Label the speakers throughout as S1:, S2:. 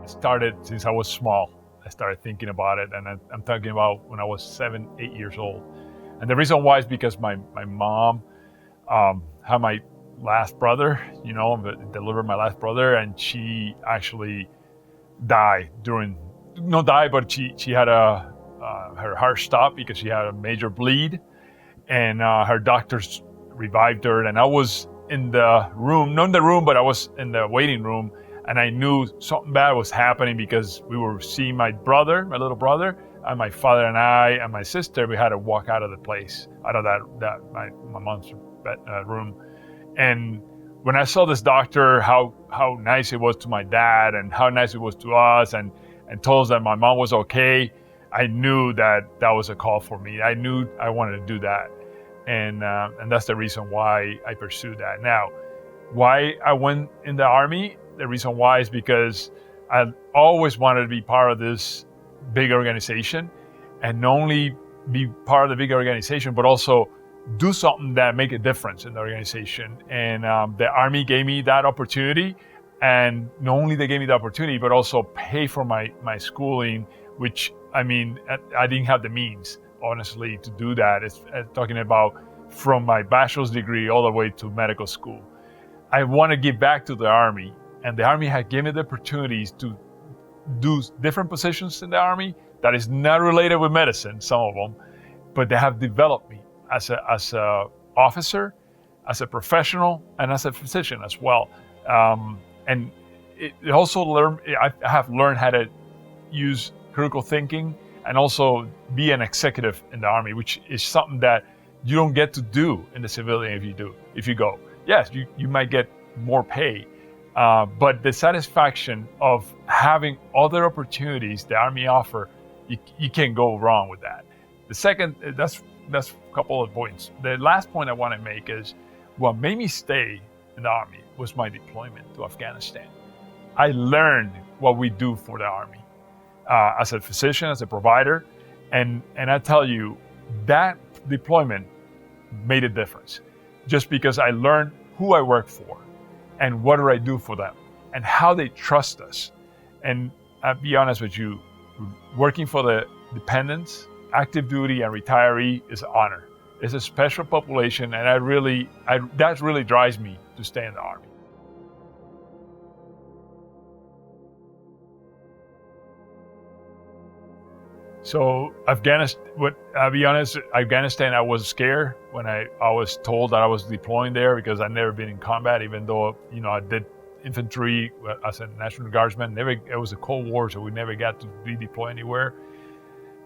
S1: started since I was small. I started thinking about it, and I'm talking about when I was 7, 8 years old. And the reason why is because my mom had my last brother, delivered my last brother, and she actually died but she had her heart stopped because she had a major bleed, and her doctors revived her, and I was in the room, not in the room, but I was in the waiting room, and I knew something bad was happening because we were seeing my little brother, and my father and I and my sister, we had to walk out of the place, out of my mom's room. And when I saw this doctor, how nice it was to my dad and how nice it was to us, and told us that my mom was okay, I knew that was a call for me. I knew I wanted to do that. And that's the reason why I pursued that. Now, why I went in the Army, the reason why is because I always wanted to be part of this big organization, and not only be part of the big organization, but also do something that make a difference in the organization. And the Army gave me that opportunity, and not only they gave me the opportunity, but also pay for my schooling, which, I didn't have the means, honestly, to do that. It's talking about from my bachelor's degree all the way to medical school. I want to give back to the Army, and the Army had given me the opportunities to do different positions in the Army that is not related with medicine, some of them, but they have developed me as a officer, as a professional, and as a physician as well. And it also I have learned how to use critical thinking and also be an executive in the Army, which is something that you don't get to do in the civilian if you go. Yes, you might get more pay, but the satisfaction of having other opportunities the Army offer, you can't go wrong with that. The second, that's a couple of points. The last point I want to make is what made me stay in the Army was my deployment to Afghanistan. I learned what we do for the Army as a physician, as a provider, and I tell you, that deployment made a difference. Just because I learned who I work for and what do I do for them and how they trust us. And I'll be honest with you, working for the dependents, active duty and retiree is an honor. It's a special population, and that really drives me to stay in the Army. So I'll be honest, Afghanistan, I was scared when I was told that I was deploying there, because I'd never been in combat, even though, I did infantry as a National Guardsman. It was a Cold War, so we never got to be deployed anywhere.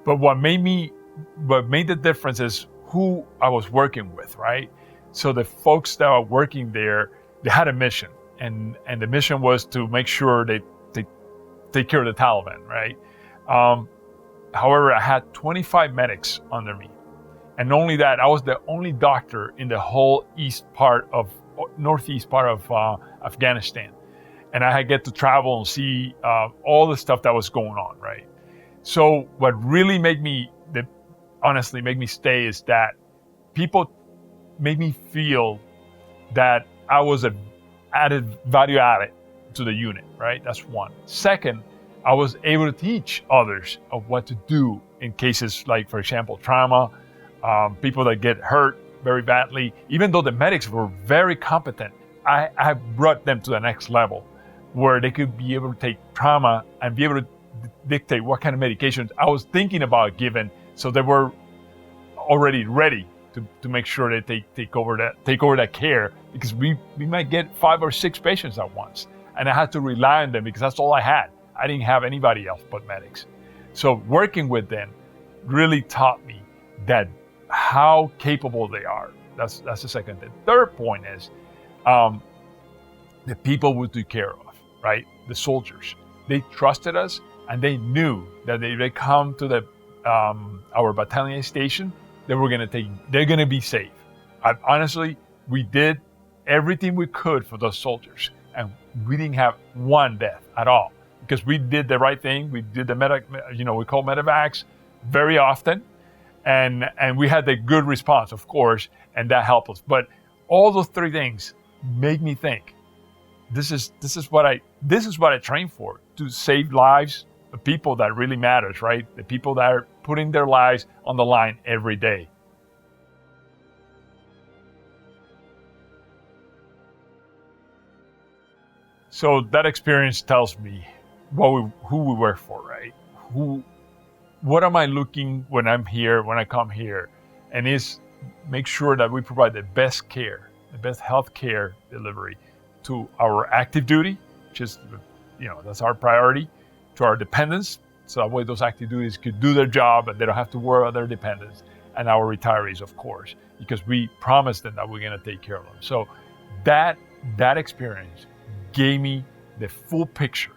S1: But what made the difference is who I was working with, right? So the folks that were working there, they had a mission, and the mission was to make sure they take care of the Taliban, right? However, I had 25 medics under me. And not only that, I was the only doctor in the whole northeast part of Afghanistan. And I had get to travel and see all the stuff that was going on, right? So what really honestly made me stay is that people made me feel that I was a value added to the unit, right? That's one. Second, I was able to teach others of what to do in cases like, for example, trauma, people that get hurt very badly. Even though the medics were very competent, I brought them to the next level where they could be able to take trauma and be able to dictate what kind of medications I was thinking about giving, so they were already ready to make sure that they take over that care, because we might get 5 or 6 patients at once, and I had to rely on them because that's all I had. I didn't have anybody else but medics. So working with them really taught me that how capable they are. That's the second. The third point is the people we took care of, right? The soldiers. They trusted us, and they knew that if they come to our battalion station, they're going to be safe. Honestly, we did everything we could for those soldiers, and we didn't have one death at all, because we did the right thing. We did we call medevacs very often, and we had the good response, of course, and that helped us. But all those 3 things made me think, this is what I train for, to save lives of people that really matters, right? The people that are putting their lives on the line every day. So that experience tells me who we work for, right? What am I looking when I'm here, when I come here, and is make sure that we provide the best care, the best health care delivery to our active duty, which is, that's our priority, to our dependents, so that way those active duties could do their job and they don't have to worry about their dependents, and our retirees, of course, because we promised them that we're going to take care of them. So that experience gave me the full picture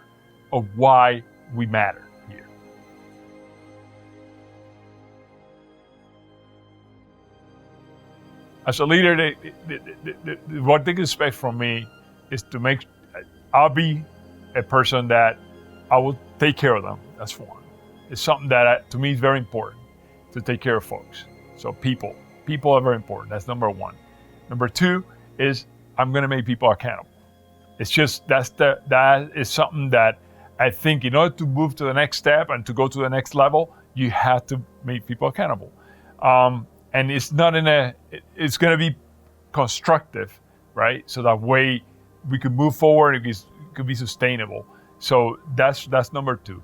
S1: of why we matter here. As a leader, what they can expect from me is I'll be a person that I will take care of them. That's one. It's something that to me is very important, to take care of folks. So people are very important. That's number one. Number two is I'm going to make people accountable. It's just that is something that I think in order to move to the next step and to go to the next level, you have to make people accountable. And it's not it's going to be constructive, right? So that way we can move forward, it could be sustainable. So that's number two.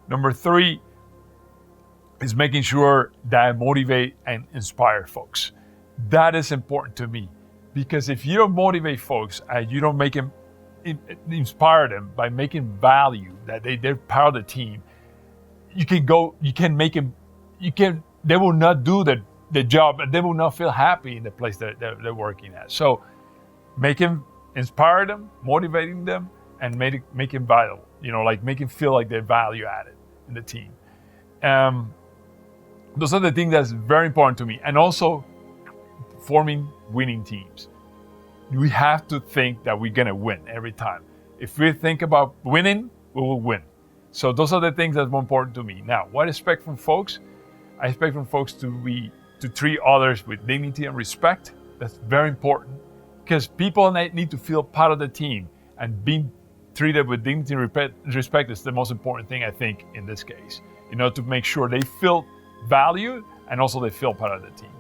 S1: Number three is making sure that I motivate and inspire folks. That is important to me, because if you don't motivate folks and you don't inspire them by making value that they're part of the team, they will not do the job, and they will not feel happy in the place that they're working at. So inspire them, motivating them, and make them valuable, make them feel like they're value added in the team. Those are the things that's very important to me. And also forming winning teams. We have to think that we're going to win every time. If we think about winning, we will win. So those are the things that's more important to me. Now, what I expect from folks? I expect from folks to treat others with dignity and respect. That's very important, because people need to feel part of the team, and being treated with dignity and respect is the most important thing, I think, in this case. To make sure they feel valued and also they feel part of the team.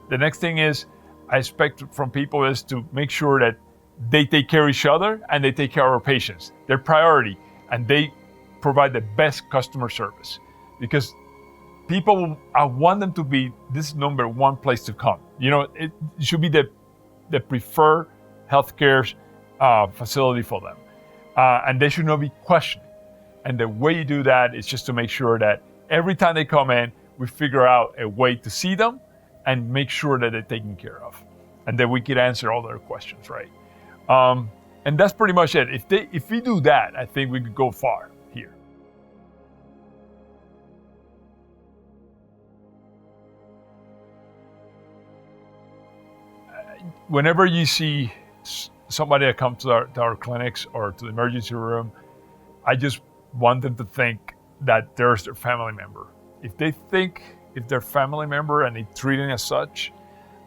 S1: The next thing is I expect from people is to make sure that they take care of each other and they take care of our patients. Their priority, and they provide the best customer service, because I want them to be this number one place to come. It should be the preferred healthcare facility for them, and they should not be questioned. And the way you do that is just to make sure that every time they come in, we figure out a way to see them and make sure that they're taken care of, and that we can answer all their questions, right? And that's pretty much it. If we do that, I think we could go far here. Whenever you see somebody that comes to our clinics or to the emergency room, I just want them to think that there's their family member. If they're family member and they treat it as such,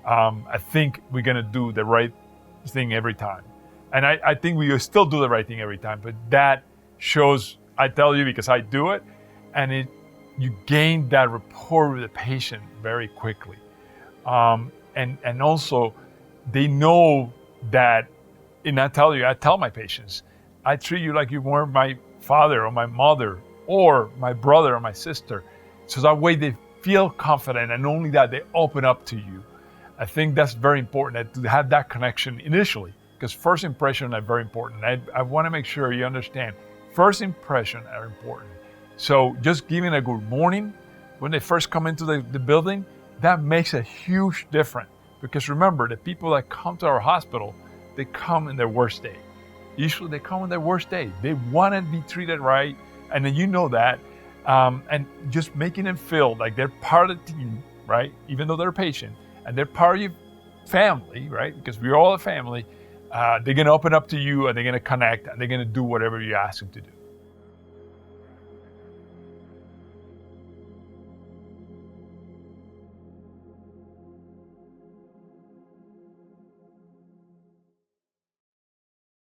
S1: I think we're gonna do the right thing every time. And I think we still do the right thing every time, but that shows, I tell you because I do it, and you gain that rapport with the patient very quickly. And also, they know that, and I tell my patients, I treat you like you were my father or my mother or my brother or my sister. So that way they feel confident, and only that, they open up to you. I think that's very important, to have that connection initially, because first impressions are very important. I want to make sure you understand, first impressions are important. So just giving a good morning when they first come into the building, that makes a huge difference. Because remember, the people that come to our hospital, they come in their worst day. Usually they come in their worst day. They want to be treated right, and then that. And just making them feel like they're part of the team, right? Even though they're a patient, and they're part of your family, right? Because we're all a family. They're going to open up to you, and they're going to connect, and they're going to do whatever you ask them to do.